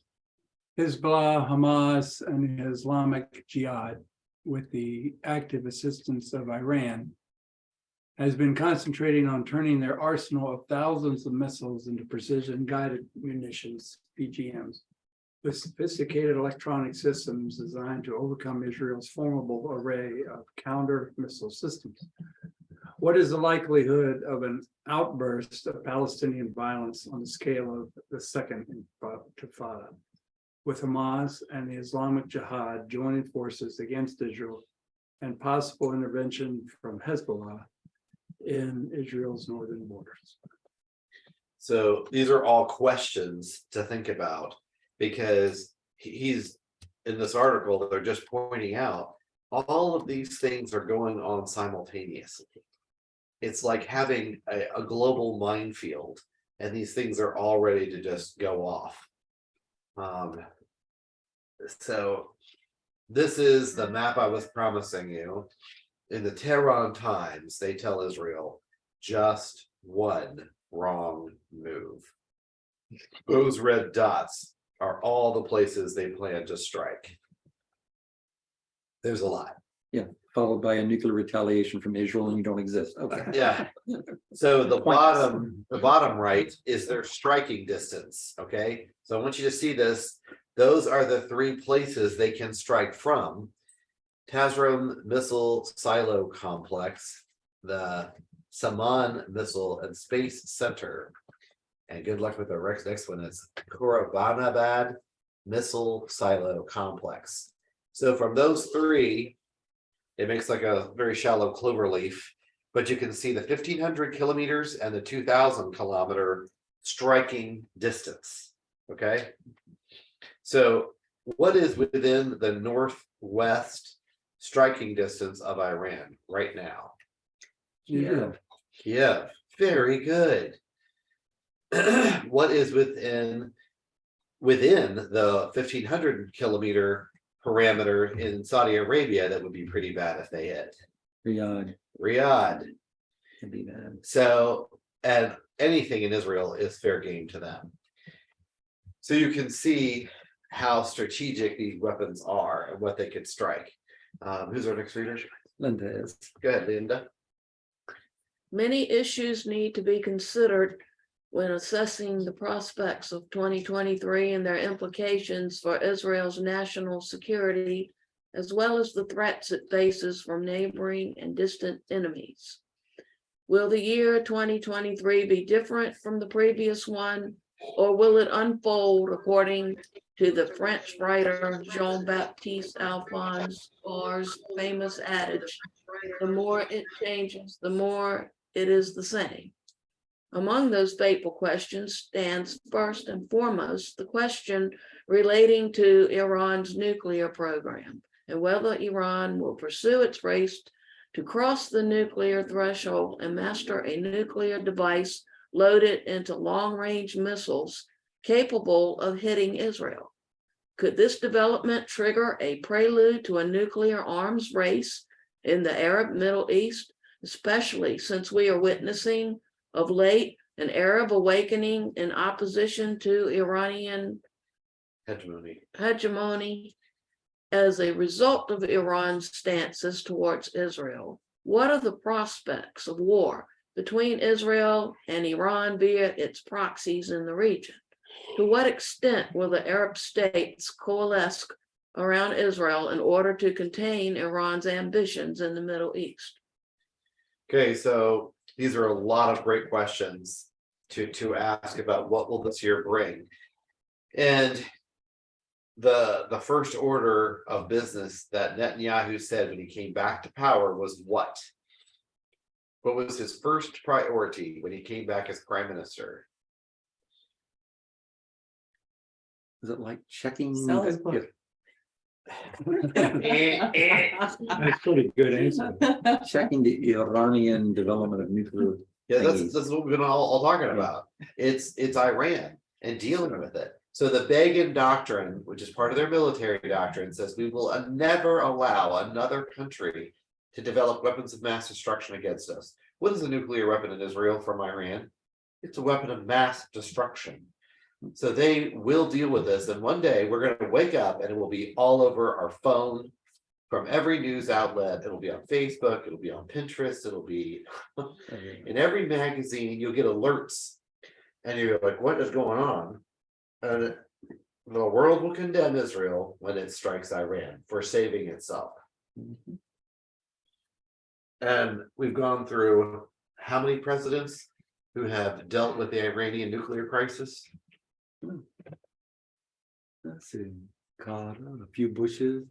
Hezbollah, Hamas, and Islamic Jihad, with the active assistance of Iran, has been concentrating on turning their arsenal of thousands of missiles into precision-guided munitions, PGMs, with sophisticated electronic systems designed to overcome Israel's formidable array of counter-missile systems. What is the likelihood of an outburst of Palestinian violence on the scale of the Second Intifada, with Hamas and the Islamic Jihad joining forces against Israel and possible intervention from Hezbollah in Israel's northern borders? So these are all questions to think about, because he's in this article, they're just pointing out all of these things are going on simultaneously. It's like having a global minefield, and these things are all ready to just go off. So this is the map I was promising you. In the Tehran Times, they tell Israel just one wrong move. Those red dots are all the places they plan to strike. There's a lot. Yeah, followed by a nuclear retaliation from Israel and you don't exist. Okay. Yeah. So the bottom right is their striking distance. Okay. So I want you to see this. Those are the 3 places they can strike from: Tazram Missile Silo Complex, the Saman Missile and Space Center, and good luck with the next one. It's Khurabanabad Missile Silo Complex. So from those 3, it makes like a very shallow clover leaf, but you can see the 1,500 kilometers and the 2,000 kilometer striking distance. Okay. So what is within the northwest striking distance of Iran right now? Yeah. Kiev. Very good. What is within the 1,500 kilometer parameter in Saudi Arabia that would be pretty bad if they hit? Riyadh. Can be bad. So, and anything in Israel is fair game to them. So you can see how strategic these weapons are and what they could strike. Who's our next reader? Linda is. Go ahead, Linda. Many issues need to be considered when assessing the prospects of 2023 and their implications for Israel's national security, as well as the threats it faces from neighboring and distant enemies. Will the year 2023 be different from the previous one, or will it unfold according to the French writer Jean-Baptiste Alphonse's famous adage, the more it changes, the more it is the same? Among those fateful questions stands first and foremost the question relating to Iran's nuclear program and whether Iran will pursue its race to cross the nuclear threshold and master a nuclear device loaded into long-range missiles capable of hitting Israel. Could this development trigger a prelude to a nuclear arms race in the Arab Middle East, especially since we are witnessing of late an Arab awakening in opposition to Iranian hegemony as a result of Iran's stances towards Israel? What are the prospects of war between Israel and Iran via its proxies in the region? To what extent will the Arab states coalesce around Israel in order to contain Iran's ambitions in the Middle East? Okay, so these are a lot of great questions to ask about what will this year bring. And the first order of business that Netanyahu said when he came back to power was what? What was his first priority when he came back as prime minister? Is it like checking? Sell his book. That's pretty good answer. Checking the Iranian development of nuclear. Yeah, thingies. that's what we've been all talking about. It's Iran and dealing with it. So the Begin Doctrine, which is part of their military doctrine, says we will never allow another country to develop weapons of mass destruction against us. What is a nuclear weapon in Israel from Iran? It's a weapon of mass destruction. So they will deal with this, and one day we're going to wake up and it will be all over our phone, from every news outlet. It'll be on Facebook, it'll be on Pinterest, it'll be in every magazine. You'll get alerts and you're like, what is going on? And the world will condemn Israel when it strikes Iran for saving itself. And we've gone through how many presidents who have dealt with the Iranian nuclear crisis? Let's see, Carter, a few Bushes,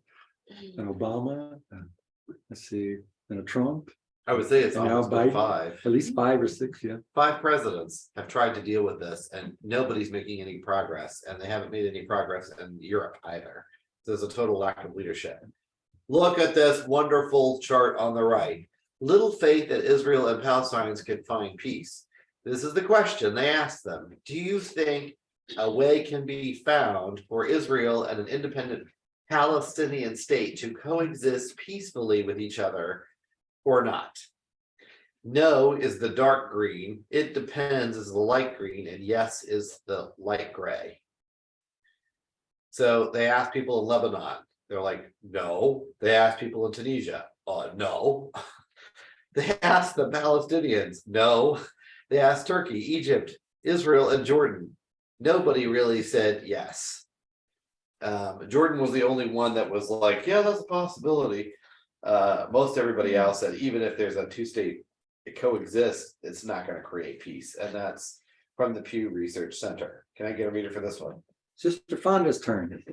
and Obama, and let's see, and a Trump. I would say it's And now almost been Biden. 5. At least 5 or 6, yeah. 5 presidents have tried to deal with this and nobody's making any progress, and they haven't made any progress in Europe either. So there's a total lack of leadership. Look at this wonderful chart on the right. Little faith that Israel and Palestinians can find peace. This is the question they asked them. Do you think a way can be found for Israel and an independent Palestinian state to coexist peacefully with each other or not? No is the dark green, it depends is the light green, and yes is the light gray. So they asked people in Lebanon, they're like, no. They asked people in Tunisia, no. They asked the Palestinians, no. They asked Turkey, Egypt, Israel, and Jordan. Nobody really said yes. Jordan was the only one that was like, yeah, that's a possibility. Most everybody else said, even if there's a two-state coexist, it's not going to create peace. And that's from the Pew Research Center. Can I get a reader for this one? Sister Fonda's turn.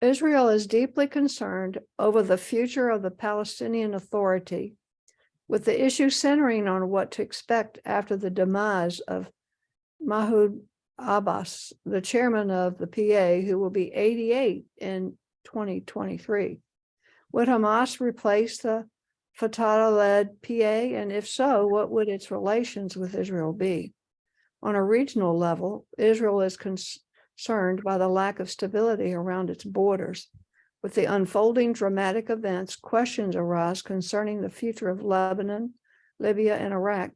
Israel is deeply concerned over the future of the Palestinian Authority, with the issue centering on what to expect after the demise of Mahmoud Abbas, the chairman of the PA, who will be 88 in 2023. Would Hamas replace the Fatah-led PA? And if so, what would its relations with Israel be? On a regional level, Israel is concerned by the lack of stability around its borders. With the unfolding dramatic events, questions arise concerning the future of Lebanon, Libya, and Iraq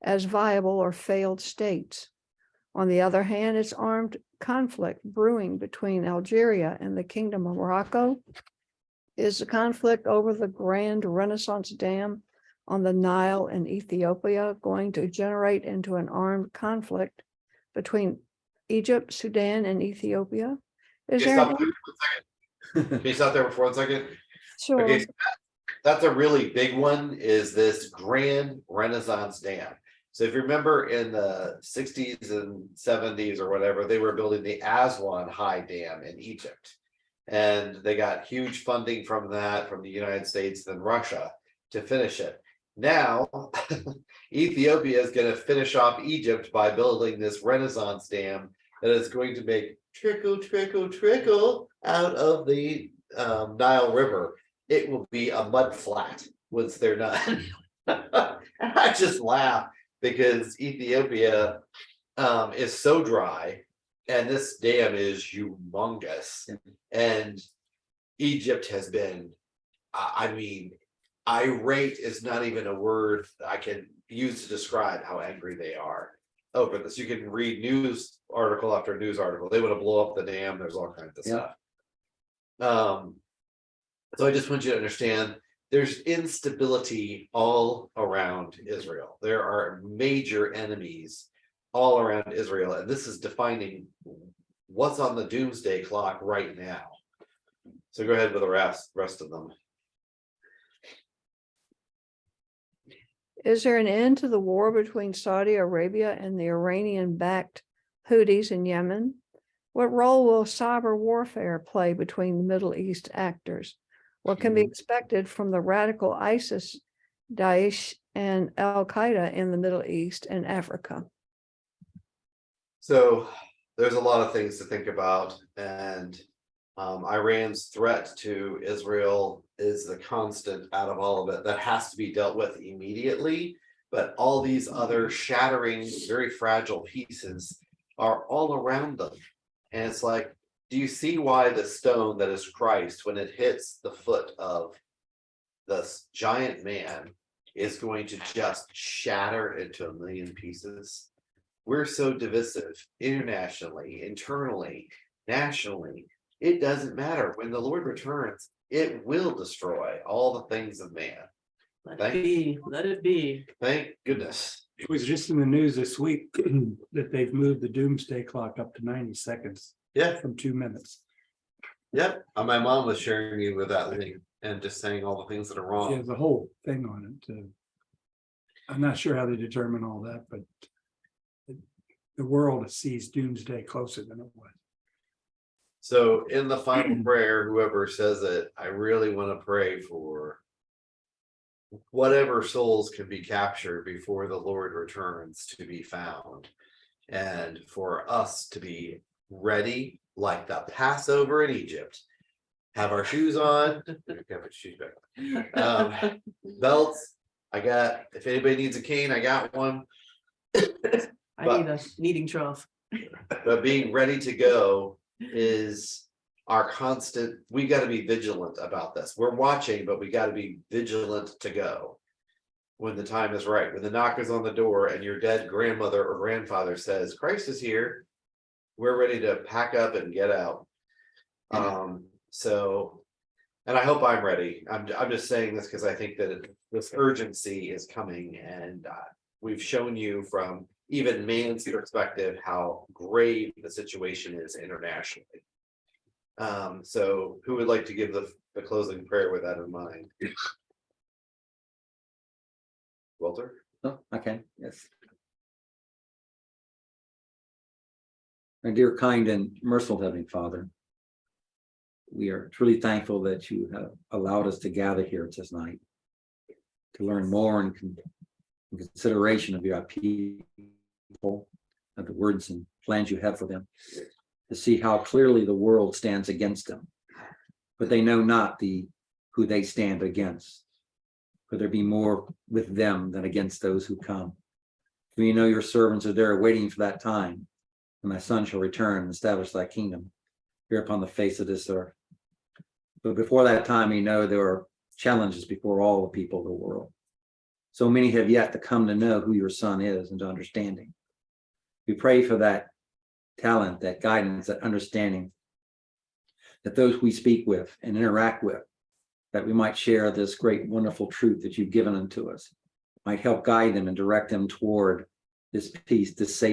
as viable or failed states. On the other hand, it's armed conflict brewing between Algeria and the Kingdom of Morocco. Is the conflict over the Grand Renaissance Dam on the Nile in Ethiopia going to generate into an armed conflict between Egypt, Sudan, and Ethiopia? Is Can you there? stop there for 1 second? Can you stop there for 1 second? Sure. Okay, so that's a really big one, is this Grand Renaissance Dam. So if you remember in the 60s and 70s or whatever, they were building the Aswan High Dam in Egypt. And they got huge funding from that, from the United States and Russia to finish it. Now, Ethiopia is going to finish off Egypt by building this Renaissance Dam that is going to make trickle, trickle, trickle out of the Nile River. It will be a mud flat once they're done. I just laugh because Ethiopia is so dry and this dam is humongous. And Egypt has been, I mean, irate is not even a word I can use to describe how angry they are over this. You can read news article after news article. They want to blow up the dam. There's all kinds of stuff. So I just want you to understand there's instability all around Israel. There are major enemies all around Israel, and this is defining what's on the doomsday clock right now. So go ahead with the rest of them. Is there an end to the war between Saudi Arabia and the Iranian-backed Houthis in Yemen? What role will cyber warfare play between the Middle East actors? What can be expected from the radical ISIS, Daesh, and Al-Qaeda in the Middle East and Africa? So there's a lot of things to think about, and Iran's threat to Israel is the constant out of all of it that has to be dealt with immediately. But all these other shattering, very fragile pieces are all around them. And it's like, do you see why the stone that is Christ, when it hits the foot of this giant man, is going to just shatter into a million pieces? We're so divisive internationally, internally, nationally. It doesn't matter. When the Lord returns, it will destroy all the things of man. Let it be. Let it be. Thank goodness. It was just in the news this week that they've moved the doomsday clock up to 90 seconds. Yeah. From 2 minutes. Yep. My mom was sharing me with that link and just saying all the things that are wrong. Yeah, the whole thing on it. I'm not sure how they determine all that, but the world sees doomsday closer than it was. So in the final prayer, whoever says it, I really want to pray for whatever souls can be captured before the Lord returns to be found, and for us to be ready like the Passover in Egypt. Have our shoes on. Belts. I got, if anybody needs a cane, I got one. I need a kneading trough. But being ready to go is our constant. We got to be vigilant about this. We're watching, but we got to be vigilant to go when the time is right. When the knock is on the door and your dead grandmother or grandfather says, Christ is here, we're ready to pack up and get out. So, and I hope I'm ready. I'm just saying this because I think that this urgency is coming, and we've shown you from even man's perspective how grave the situation is internationally. So who would like to give the closing prayer with that in mind? Walter? Oh, I can, yes. Our dear, kind, and merciful Heavenly Father, we are truly thankful that you have allowed us to gather here this night to learn more in consideration of your people, of the words and plans you have for them, to see how clearly the world stands against them. But they know not who they stand against. For there be more with them than against those who come. For you know your servants are there waiting for that time, when thy son shall return and establish thy kingdom here upon the face of this earth. But before that time, you know there are challenges before all the people of the world. So many have yet to come to know who your son is and to understanding. We pray for that talent, that guidance, that understanding, that those we speak with and interact with, that we might share this great, wonderful truth that you've given unto us, might help guide them and direct them toward this peace, this safety,